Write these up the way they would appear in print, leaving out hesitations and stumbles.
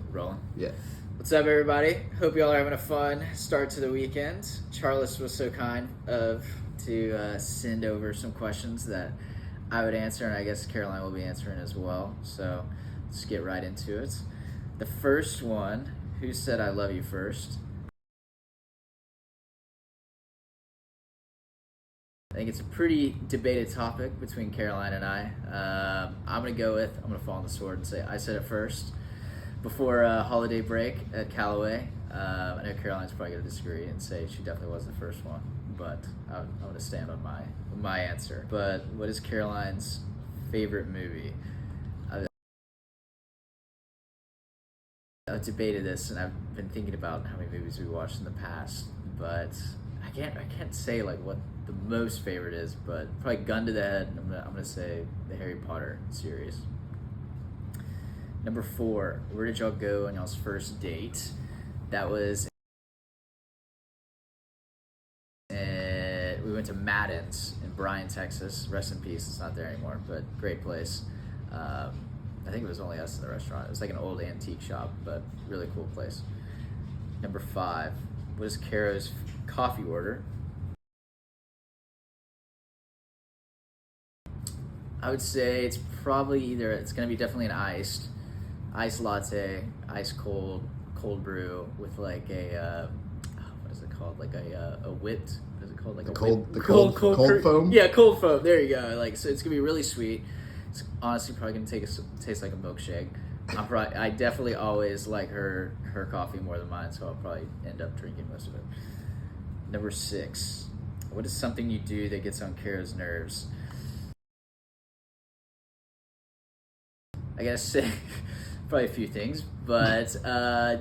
Rolling. Yeah. What's up, everybody? Hope y'all are having a fun start to the weekend. Charles was so kind to send over some questions that I would answer, and I guess Caroline will be answering as well. So let's get right into it. The first one, who said I love you first? I think it's a pretty debated topic between Caroline and I. I'm going to fall on the sword and say I said it first before holiday break at Callaway. I know Caroline's probably going to disagree and say she definitely was the first one, but I'm going to stand on my answer. But what is Caroline's favorite movie? I've debated this, and I've been thinking about how many movies we watched in the past, but I can't say like what the most favorite is, but probably gun to the head, I'm gonna say the Harry Potter series. Number 4, where did y'all go on y'all's first date? That was we went to Madden's in Bryan, Texas. Rest in peace, it's not there anymore, but great place. I think it was only us in the restaurant. It was like an old antique shop, but really cool place. Number 5, what is Caro's coffee order? I would say it's probably it's going to be definitely an iced latte, ice cold brew with like a what is it called? Like a wit. What is it called? Like The a cold, whip? cold foam. Yeah, cold foam. There you go. Like, so it's gonna be really sweet. It's honestly probably gonna taste like a milkshake. I definitely always like her coffee more than mine, so I'll probably end up drinking most of it. Number 6, what is something you do that gets on Kara's nerves? I gotta say, probably a few things, but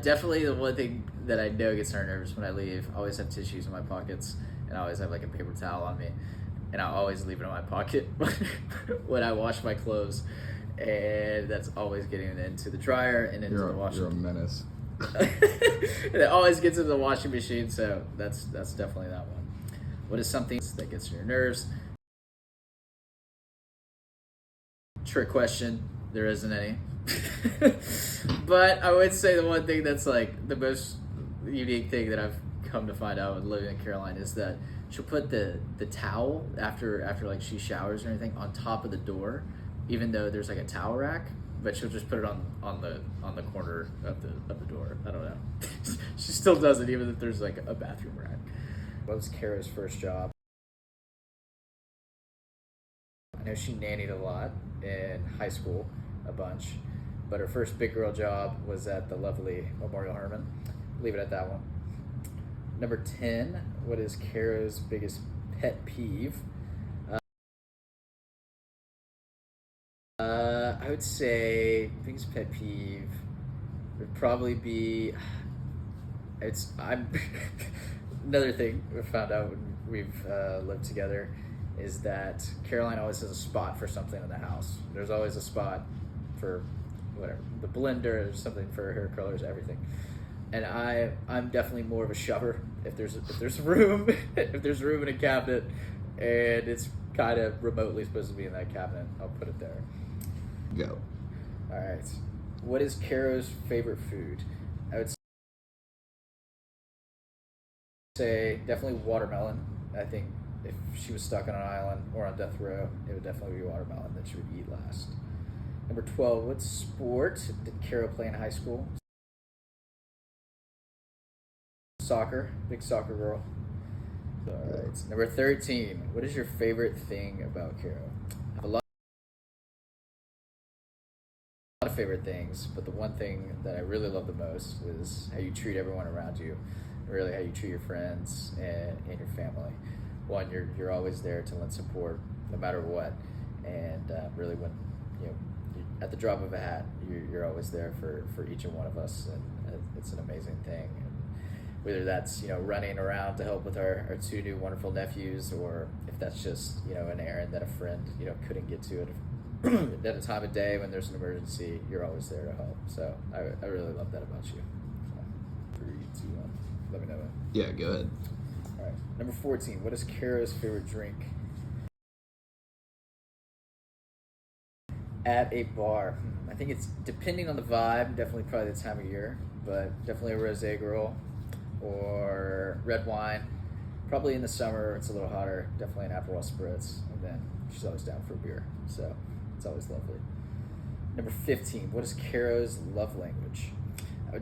definitely the one thing that I know gets her nervous when I leave. I always have tissues in my pockets, and I always have like a paper towel on me, and I always leave it in my pocket when I wash my clothes, and that's always getting into the dryer and into the washing. You're a menace. And it always gets into the washing machine, so that's definitely that one. What is something that gets on your nerves? Trick question. There isn't any. But I would say the one thing that's like the most unique thing that I've come to find out with living in Caroline is that she'll put the towel after like she showers or anything on top of the door, even though there's like a towel rack, but she'll just put it on the corner of the door. I don't know. She still does it even if there's like a bathroom rack. What was Kara's first job? I know she nannied a lot in high school, a bunch, but her first big girl job was at the lovely Memorial Herman. Leave it at that one. Number 10, what is Kara's biggest pet peeve? I would say biggest pet peeve would probably be another thing we found out when we've lived together is that Caroline always has a spot for something in the house. There's always a spot for whatever, the blender or something for her hair curlers, everything. And I'm definitely more of a shover. If there's room if there's room in a cabinet and it's kind of remotely supposed to be in that cabinet, I'll put it there. Go. All right. What is Caro's favorite food? I would say definitely watermelon. I think if she was stuck on an island or on death row, it would definitely be watermelon that she would eat last. Number 12, what sport did Caro play in high school? Soccer, big soccer girl. All right. Number 13, what is your favorite thing about Caro? I have a lot of favorite things, but the one thing that I really love the most is how you treat everyone around you, really how you treat your friends and your family. One, you're always there to lend support no matter what, and really when at the drop of a hat, you're always there for each and one of us, and it's an amazing thing. And whether that's running around to help with our 2 new wonderful nephews, or if that's just an errand that a friend couldn't get to at a time of day when there's an emergency, you're always there to help. So I really love that about you. So, 3, 2, 1. Let me know when. Yeah, go ahead. All right. Number 14. What is Caro's favorite drink? At a bar. I think it's depending on the vibe, definitely probably the time of year, but definitely a rosé girl or red wine. Probably in the summer, it's a little hotter. Definitely an Aperol spritz, and then she's always down for a beer, so it's always lovely. Number 15. What is Caro's love language? I would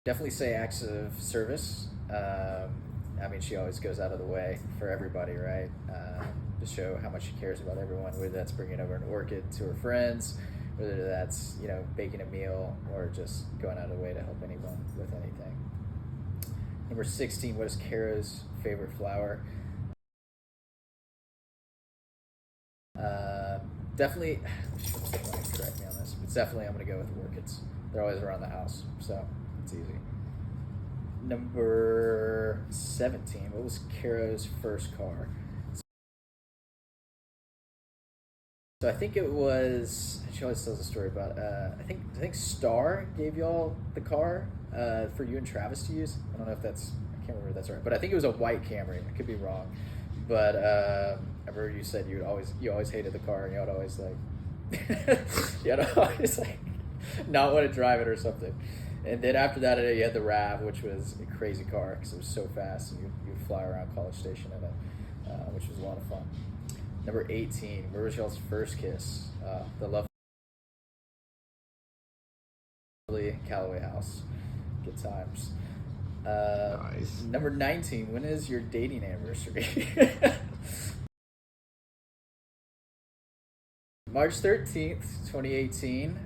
definitely say acts of service. I mean, she always goes out of the way for everybody, right? To show how much she cares about everyone, whether that's bringing over an orchid to her friends, whether that's, baking a meal, or just going out of the way to help anyone with anything. Number 16, what is Caro's favorite flower? Definitely, correct me on this, but definitely I'm going to go with orchids. They're always around the house, so it's easy. Number 17, what was Caro's first car? So I think it was, she always tells a story about, I think Star gave y'all the car for you and Travis to use. I don't know if that's, I can't remember if that's right, but I think it was a white Camry. I could be wrong. But I remember you said you always hated the car, and you would always not want to drive it or something. And then after that, you had the RAV, which was a crazy car because it was so fast, and you'd fly around College Station in it, which was a lot of fun. Number 18, where was y'all's first kiss? The lovely Callaway house. Good times. Nice. Number 19, when is your dating anniversary? March 13th, 2018,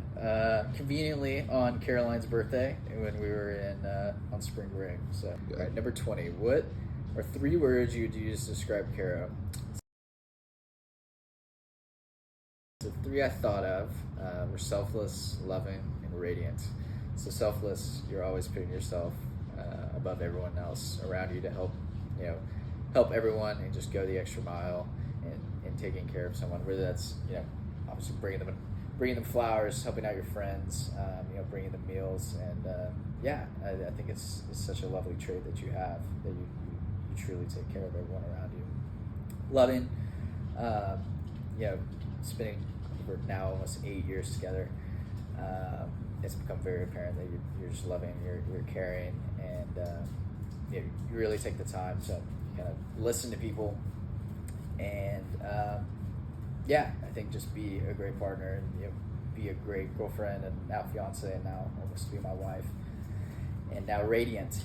conveniently on Caroline's birthday when we were on spring break. So, all right, number 20, what are 3 words you'd use to describe Caro? The 3 I thought of were selfless, loving, and radiant. So selfless, you're always putting yourself above everyone else around you to help everyone and just go the extra mile in taking care of someone. Whether that's obviously bringing them flowers, helping out your friends, bringing them meals, and I think it's such a lovely trait that you have, that you truly take care of everyone around you. Loving, spending over now almost 8 years together. It's become very apparent that you're just loving, you're caring, and you really take the time to kind of listen to people, and I think just be a great partner, and be a great girlfriend, and now fiance, and now almost to be my wife. And now radiant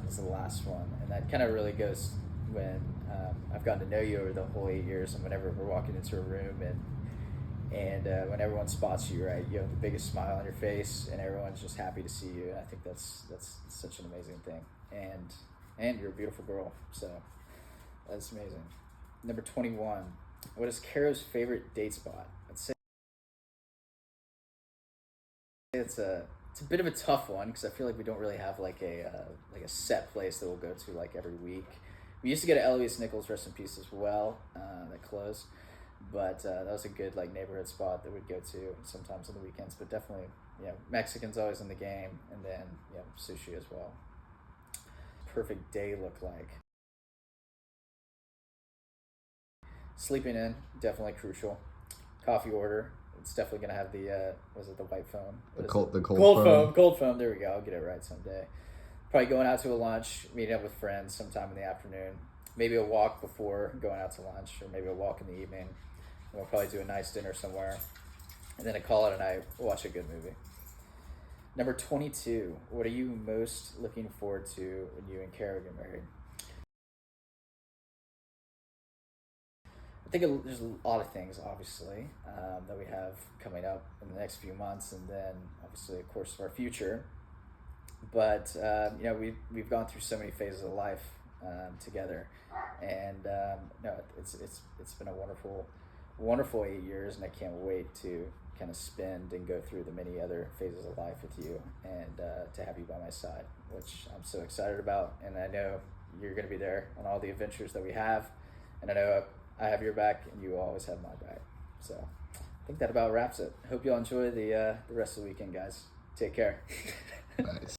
is the last one, and that kind of really goes when I've gotten to know you over the whole 8 years, and whenever we're walking into a room and when everyone spots you, right, you have the biggest smile on your face, and everyone's just happy to see you. And I think that's such an amazing thing. And you're a beautiful girl, so that's amazing. Number 21, what is Caro's favorite date spot? I'd say it's a bit of a tough one because I feel like we don't really have like a set place that we'll go to like every week. We used to go to Eloise Nichols, rest in peace, as well. That closed. But that was a good neighborhood spot that we'd go to sometimes on the weekends. But definitely, Mexican's always in the game, and then sushi as well. Perfect day look like. Sleeping in, definitely crucial. Coffee order, it's definitely gonna have the the white foam? The cold foam. Cold foam. There we go. I'll get it right someday. Probably going out to a lunch, meeting up with friends sometime in the afternoon. Maybe a walk before going out to lunch, or maybe a walk in the evening. We'll probably do a nice dinner somewhere, and then call it a night. Watch a good movie. Number 22. What are you most looking forward to when you and Cara get married? I think there's a lot of things, obviously, that we have coming up in the next few months, and then obviously, of course, our future. But we've gone through so many phases of life together, and it's been a wonderful 8 years, and I can't wait to kind of spend and go through the many other phases of life with you, and to have you by my side, which I'm so excited about. And I know you're going to be there on all the adventures that we have, and I know I have your back, and you always have my back. So I think that about wraps it. Hope you all enjoy the rest of the weekend, guys. Take care. Nice.